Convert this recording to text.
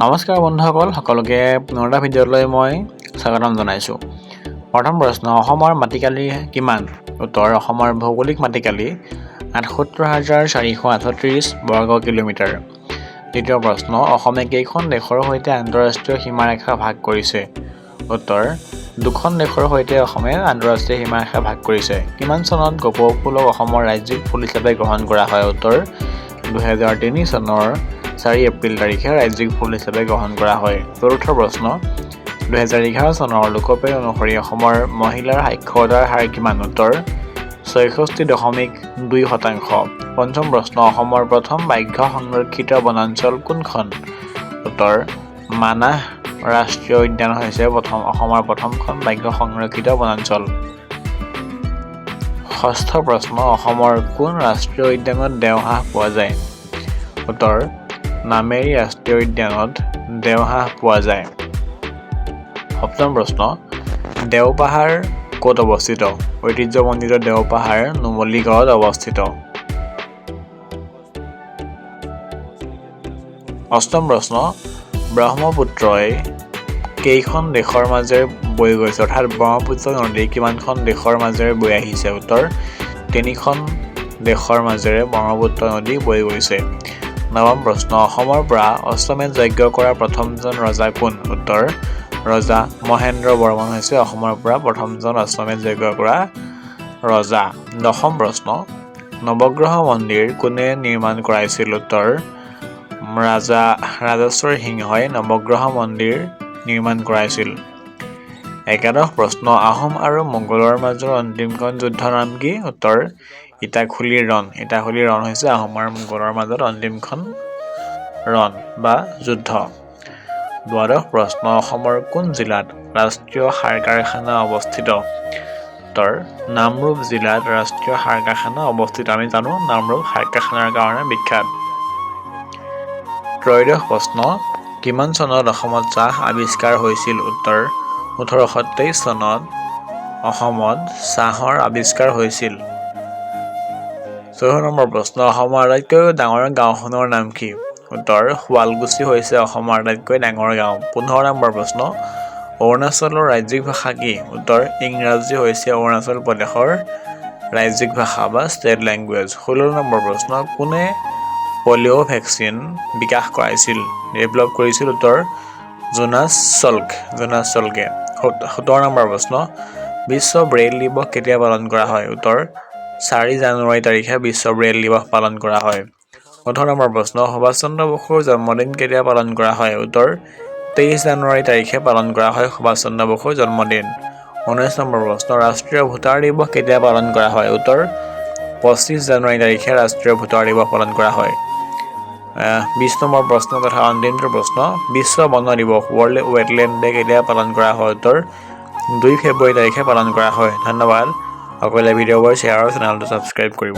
নমস্কাৰ বন্ধুসকল, সকলোকে পুনৰ এটা ভিডিঅ'লৈ মই স্বাগতম জনাইছোঁ। প্ৰথম প্ৰশ্ন, অসমৰ মাটিকালি কিমান? উত্তৰ, অসমৰ ভৌগোলিক মাটিকালি ৭৮,৪৩৮ বৰ্গ কিলোমিটাৰ। দ্বিতীয় প্ৰশ্ন, অসমে কেইখন দেশৰ সৈতে আন্তঃৰাষ্ট্ৰীয় সীমাৰেখা ভাগ কৰিছে? উত্তৰ, 2খন দেশৰ সৈতে অসমে আন্তঃৰাষ্ট্ৰীয় সীমাৰেখা ভাগ কৰিছে। কিমান চনত কপৌ ফুলক অসমৰ ৰাজ্যিক ফুল হিচাপে গ্ৰহণ কৰা হয়? উত্তৰ, 2003 চনৰ 4 এপ্ৰিল তাৰিখে ৰাজ্যিক ফুল হিচাপে গ্ৰহণ কৰা হয়। চতুৰ্থ প্ৰশ্ন, 2011 চনৰ লোকপিয়ল অনুসৰি অসমৰ মহিলাৰ সাক্ষৰতাৰ হাৰ কিমান? উত্তৰ, 66.2%। পঞ্চম প্ৰশ্ন, অসমৰ প্ৰথম ব্যাঘ্ৰ সংৰক্ষিত বনাঞ্চল কোনখন? উত্তৰ, মানাহ ৰাষ্ট্ৰীয় উদ্যান হৈছে অসমৰ প্ৰথমখন ব্যাঘ্ৰ সংৰক্ষিত বনাঞ্চল। ষষ্ঠ প্ৰশ্ন, অসমৰ কোন ৰাষ্ট্ৰীয় উদ্যানত দেওহাঁহ পোৱা যায়? উত্তৰ, নামেৰি ৰাষ্ট্ৰীয় উদ্যানত দেওহাঁহ পোৱা যায়। সপ্তম প্ৰশ্ন, দেওপাহাৰ ক'ত অৱস্থিত? ঐতিহ্যমণ্ডিত দেওপাহাৰ নুমলীগড়ত অৱস্থিত। অষ্টম প্ৰশ্ন, ব্ৰহ্মপুত্ৰই কেইখন দেশৰ মাজেৰে বৈ গৈছে? অৰ্থাৎ ব্ৰহ্মপুত্ৰ নদী কিমানখন দেশৰ মাজেৰে বৈ আহিছে? উত্তৰ, 3খন দেশৰ মাজেৰে ব্ৰহ্মপুত্ৰ নদী বৈ গৈছে। নৱম প্ৰশ্ন, অসমৰ পৰা অশ্বমেধ যজ্ঞ কৰা প্ৰথমজন ৰজা কোন? উত্তৰ, ৰজা মহেন্দ্ৰ বৰ্মন হৈছে অসমৰ পৰা প্ৰথমজন অশ্বমেধ যজ্ঞ কৰা ৰজা। দশম প্ৰশ্ন, নৱগ্ৰহ মন্দিৰ কোনে নিৰ্মাণ কৰাইছিল? উত্তৰ, ৰাজা ৰাজেশ্বৰ সিংহই নৱগ্ৰহ মন্দিৰ নিৰ্মাণ কৰাইছিল। একাদশ প্ৰশ্ন, আহোম আৰু মোগলৰ মাজৰ অন্তিমখন যুদ্ধৰ নাম কি? উত্তৰ, ইটাখুলিৰ ৰণ। ইটাখুলিৰ ৰণ হৈছে আহোম আৰু মোগলৰ মাজত অন্তিমখন ৰণ বা যুদ্ধ। দ্বাদশ প্ৰশ্ন, অসমৰ কোন জিলাত ৰাষ্ট্ৰীয় সাৰ কাৰখানা অৱস্থিত? উত্তৰ, নামৰূপ জিলাত ৰাষ্ট্ৰীয় সাৰ কাৰখানা অৱস্থিত। আমি জানো নামৰূপ সাৰ কাৰখানাৰ কাৰণে বিখ্যাত। ত্ৰয়োদশ প্ৰশ্ন, কিমান চনত অসমত চাহ আৱিষ্কাৰ হৈছিল? উত্তৰ, 1823 চনত অসমত চাহৰ আৱিষ্কাৰ হৈছিল। 14 নম্বৰ প্ৰশ্ন, অসমৰ আটাইতকৈ ডাঙৰ গাঁওখনৰ নাম কি? উত্তৰ, শুৱালকুছি হৈছে অসমৰ আটাইতকৈ ডাঙৰ গাঁও। 15 নম্বৰ প্ৰশ্ন, অৰুণাচলৰ ৰাজ্যিক ভাষা কি? উত্তৰ, ইংৰাজী হৈছে অৰুণাচল প্ৰদেশৰ ৰাজ্যিক ভাষা বা ষ্টেট লেংগুৱেজ। 16 নম্বৰ প্ৰশ্ন, কোনে পলিঅ' ভেকচিন বিকাশ কৰাইছিল? ডেভেলপ কৰিছিল? উত্তৰ, জোনাছ চল্কে। 17 নম্বৰ প্ৰশ্ন, বিশ্ব ব্ৰেইল দিৱস কেতিয়া পালন কৰা হয়? উত্তৰ, 4 জানুৱাৰী তাৰিখে বিশ্ব ব্ৰেইল দিৱস পালন কৰা হয়। 18 নম্বৰ প্ৰশ্ন, সুভাষ চন্দ্ৰ বসুৰ জন্মদিন কেতিয়া পালন কৰা হয়? উত্তৰ, 23 জানুৱাৰী তাৰিখে পালন কৰা হয় সুভাষ চন্দ্ৰ বসুৰ জন্মদিন। 19 নম্বৰ প্ৰশ্ন, ৰাষ্ট্ৰীয় ভোটাৰ দিৱস কেতিয়া পালন কৰা হয়? উত্তৰ, 25 জানুৱাৰী তাৰিখে ৰাষ্ট্ৰীয় ভোটাৰ দিৱস পালন কৰা হয়। 20 নম্বৰ প্ৰশ্ন তথা অন্তিমটো প্ৰশ্ন, বিশ্ব বন দিৱস ৱৰ্ল্ড ৱেটলেণ্ড ডে কেতিয়া পালন কৰা হয়? উত্তৰ, 2 ফেব্ৰুৱাৰী তাৰিখে পালন কৰা হয়। ধন্যবাদ। সকলোৱে ভিডিঅ'বোৰ শ্বেয়াৰ আৰু চেনেলটো ছাবস্ক্ৰাইব কৰিব।